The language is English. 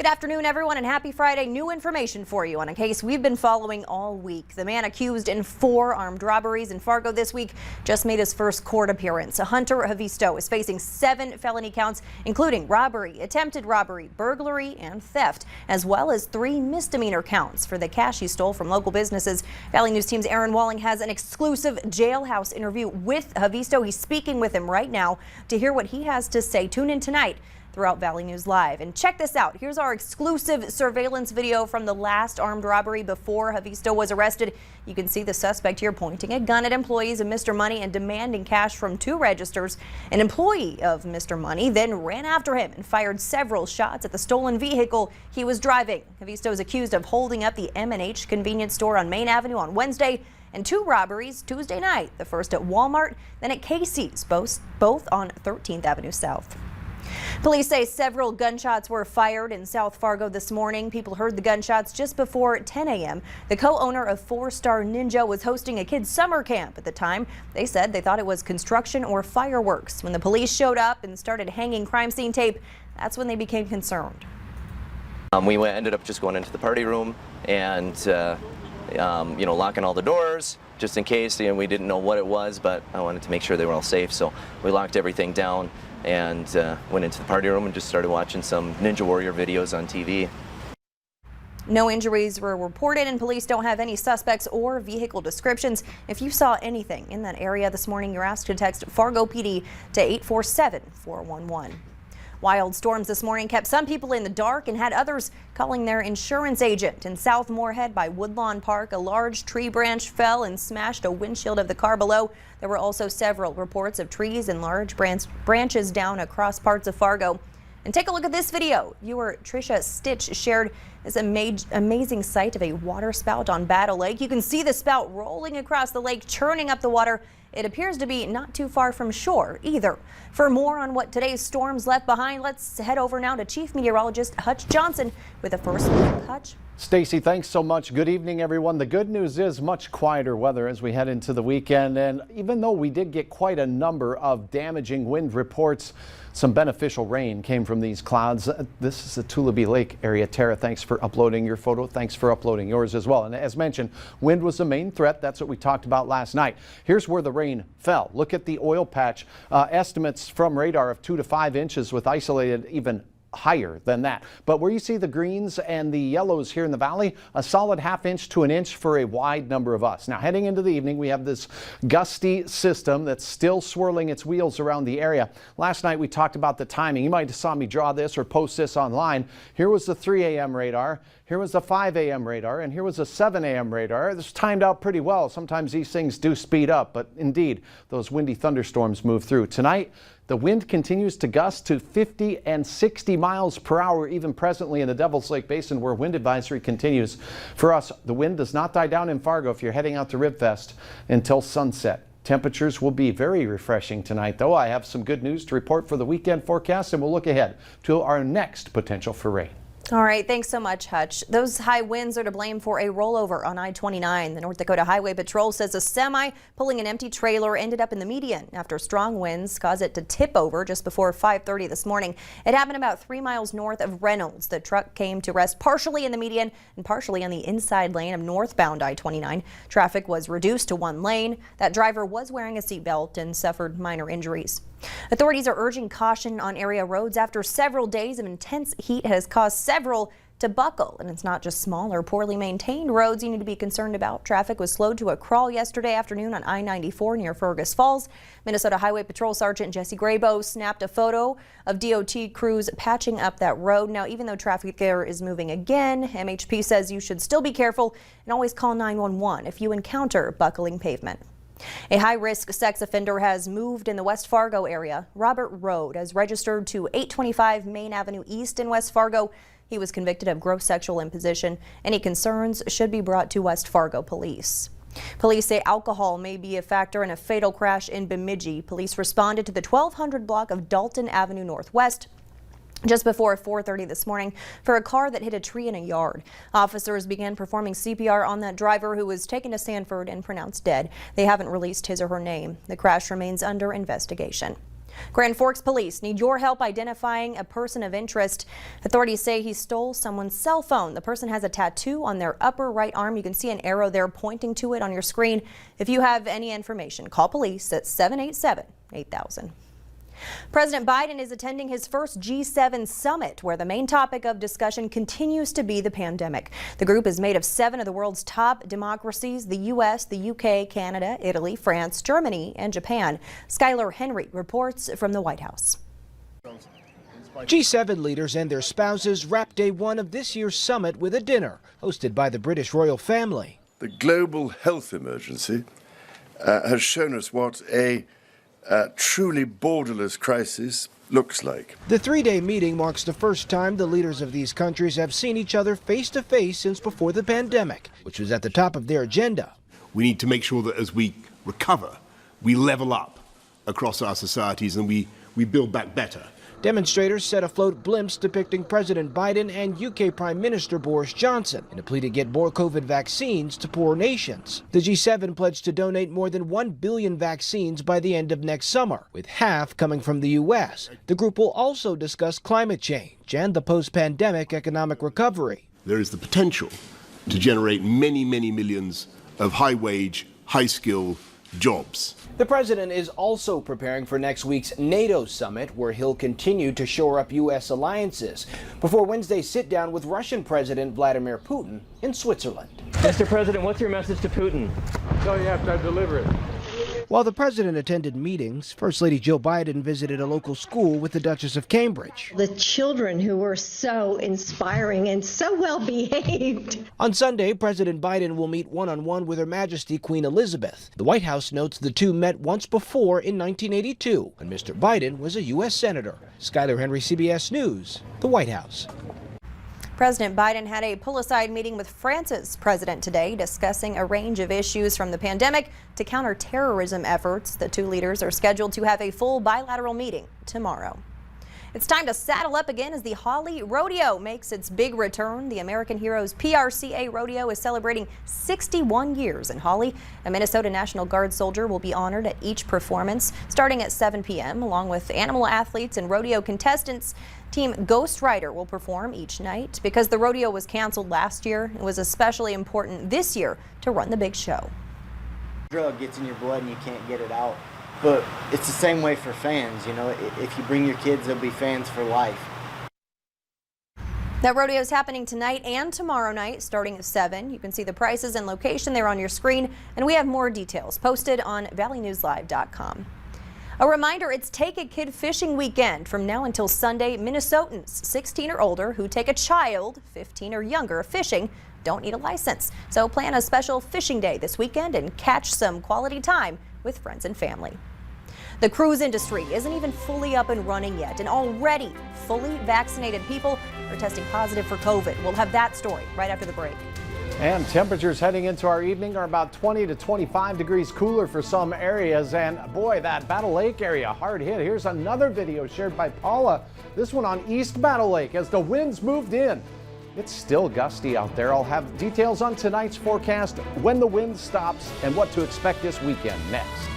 Good afternoon, everyone, and happy Friday. New information for you on a case we've been following all week. The man accused in 4 armed robberies in Fargo this week just made his first court appearance. Hunter Havisto is facing 7 felony counts, including robbery, attempted robbery, burglary, and theft, as well as 3 misdemeanor counts for the cash he stole from local businesses. Valley News Team's Aaron Walling has an exclusive jailhouse interview with Havisto. He's speaking with him right now to hear what he has to say. Tune in tonight throughout Valley News Live. And check this out. Here's our exclusive surveillance video from the last armed robbery before Havisto was arrested. You can see the suspect here pointing a gun at employees of Mr. Money and demanding cash from 2 registers. An employee of Mr. Money then ran after him and fired several shots at the stolen vehicle he was driving. Havisto is accused of holding up the M&H convenience store on Main Avenue on Wednesday, and 2 robberies Tuesday night, the first at Walmart, then at Casey's, both on 13th Avenue South. Police say several gunshots were fired in South Fargo this morning. People heard the gunshots just before 10 a.m. The co-owner of 4-Star Ninja was hosting a kids' summer camp at the time. They said they thought it was construction or fireworks. When the police showed up and started hanging crime scene tape, that's when they became concerned. We ended up just going into the party room and locking all the doors just in case. We didn't know what it was, but I wanted to make sure they were all safe, so we locked everything down and went into the party room and just started watching some Ninja Warrior videos on TV. No injuries were reported, and police don't have any suspects or vehicle descriptions. If you saw anything in that area this morning, you're asked to text Fargo PD to 847-411. Wild storms this morning kept some people in the dark and had others calling their insurance agent. In South Moorhead by Woodlawn Park, a large tree branch fell and smashed a windshield of the car below. There were also several reports of trees and large branches down across parts of Fargo. And take a look at this video. Viewer Trisha Stitch shared this amazing sight of a water spout on Battle Lake. You can see the spout rolling across the lake, churning up the water. It appears to be not too far from shore either. For more on what today's storms left behind, let's head over now to Chief Meteorologist Hutch Johnson with a first look. Hutch. Stacy, thanks so much. Good evening, everyone. The good news is much quieter weather as we head into the weekend. And even though we did get quite a number of damaging wind reports, some beneficial rain came from these clouds. This is the Tullabee Lake area. Tara, thanks for uploading your photo. Thanks for uploading yours as well. And as mentioned, wind was the main threat. That's what we talked about last night. Here's where the rain fell. Look at the oil patch. Estimates from radar of 2 to 5 inches with isolated even higher than that. But where you see the greens and the yellows here in the valley, a solid ½ inch to 1 inch for a wide number of us. Now heading into the evening, we have this gusty system that's still swirling its wheels around the area. Last night we talked about the timing. You might have saw me draw this or post this online. Here was the 3 a.m. radar. Here was the 5 a.m. radar, and here was a 7 a.m. radar. This timed out pretty well. Sometimes these things do speed up, but indeed, those windy thunderstorms move through. Tonight, the wind continues to gust to 50 and 60 miles per hour, even presently in the Devil's Lake Basin, where wind advisory continues. For us, the wind does not die down in Fargo if you're heading out to Ribfest until sunset. Temperatures will be very refreshing tonight, though. I have some good news to report for the weekend forecast, and we'll look ahead to our next potential for rain. All right, thanks so much, Hutch. Those high winds are to blame for a rollover on I-29. The North Dakota Highway Patrol says a semi pulling an empty trailer ended up in the median after strong winds caused it to tip over just before 5:30 this morning. It happened about 3 miles north of Reynolds. The truck came to rest partially in the median and partially on the inside lane of northbound I-29. Traffic was reduced to 1 lane. That driver was wearing a seatbelt and suffered minor injuries. Authorities are urging caution on area roads after several days of intense heat has caused several to buckle. And it's not just small or poorly maintained roads you need to be concerned about. Traffic was slowed to a crawl yesterday afternoon on I-94 near Fergus Falls. Minnesota Highway Patrol Sergeant Jesse Graybo snapped a photo of DOT crews patching up that road. Now, even though traffic there is moving again, MHP says you should still be careful and always call 911 if you encounter buckling pavement. A high-risk sex offender has moved in the West Fargo area. Robert Road has registered to 825 Main Avenue East in West Fargo. He was convicted of gross sexual imposition. Any concerns should be brought to West Fargo Police. Police say alcohol may be a factor in a fatal crash in Bemidji. Police responded to the 1200 block of Dalton Avenue Northwest just before 4:30 this morning for a car that hit a tree in a yard. Officers began performing CPR on that driver, who was taken to Sanford and pronounced dead. They haven't released his or her name. The crash remains under investigation. Grand Forks police need your help identifying a person of interest. Authorities say he stole someone's cell phone. The person has a tattoo on their upper right arm. You can see an arrow there pointing to it on your screen. If you have any information, call police at 787-8000. President Biden is attending his first G7 summit, where the main topic of discussion continues to be the pandemic. The group is made of 7 of the world's top democracies: the U.S., the U.K., Canada, Italy, France, Germany, and Japan. Skylar Henry reports from the White House. G7 leaders and their spouses wrapped day one of this year's summit with a dinner hosted by the British royal family. The global health emergency has shown us what a truly borderless crisis looks like. The 3-day meeting marks the first time the leaders of these countries have seen each other face to face since before the pandemic, which was at the top of their agenda. We need to make sure that as we recover, we level up across our societies and we build back better. Demonstrators set afloat blimps depicting President Biden and UK Prime Minister Boris Johnson in a plea to get more COVID vaccines to poor nations. The G7 pledged to donate more than 1 billion vaccines by the end of next summer, with half coming from the U.S. The group will also discuss climate change and the post-pandemic economic recovery. There is the potential to generate many, many millions of high-wage, high-skill jobs. The president is also preparing for next week's NATO summit, where he'll continue to shore up U.S. alliances before Wednesday's sit-down with Russian President Vladimir Putin in Switzerland. Mr. President, what's your message to Putin? Tell you after I deliver it. While the president attended meetings, First Lady Jill Biden visited a local school with the Duchess of Cambridge. The children who were so inspiring and so well behaved. On Sunday, President Biden will meet one-on-one with Her Majesty Queen Elizabeth. The White House notes the two met once before in 1982, when Mr. Biden was a U.S. Senator. Skylar Henry, CBS News, the White House. President Biden had a pull-aside meeting with France's president today, discussing a range of issues from the pandemic to counter-terrorism efforts. The two leaders are scheduled to have a full bilateral meeting tomorrow. It's time to saddle up again as the Hawley Rodeo makes its big return. The American Heroes PRCA Rodeo is celebrating 61 years in Hawley. A Minnesota National Guard soldier will be honored at each performance, starting at 7 p.m., along with animal athletes and rodeo contestants. Team Ghost Rider will perform each night. Because the rodeo was canceled last year, it was especially important this year to run the big show. Drug gets in your blood and you can't get it out. But it's the same way for fans, you know, if you bring your kids, they'll be fans for life. That rodeo is happening tonight and tomorrow night, starting at 7. You can see the prices and location there on your screen, and we have more details posted on valleynewslive.com. A reminder, it's Take a Kid Fishing Weekend from now until Sunday. Minnesotans 16 or older who take a child 15 or younger fishing don't need a license. So plan a special fishing day this weekend and catch some quality time with friends and family. The cruise industry isn't even fully up and running yet, and already fully vaccinated people are testing positive for COVID. We'll have that story right after the break. And temperatures heading into our evening are about 20 to 25 degrees cooler for some areas. And boy, that Battle Lake area hard hit. Here's another video shared by Paula. This one on East Battle Lake as the winds moved in. It's still gusty out there. I'll have details on tonight's forecast, when the wind stops, and what to expect this weekend next.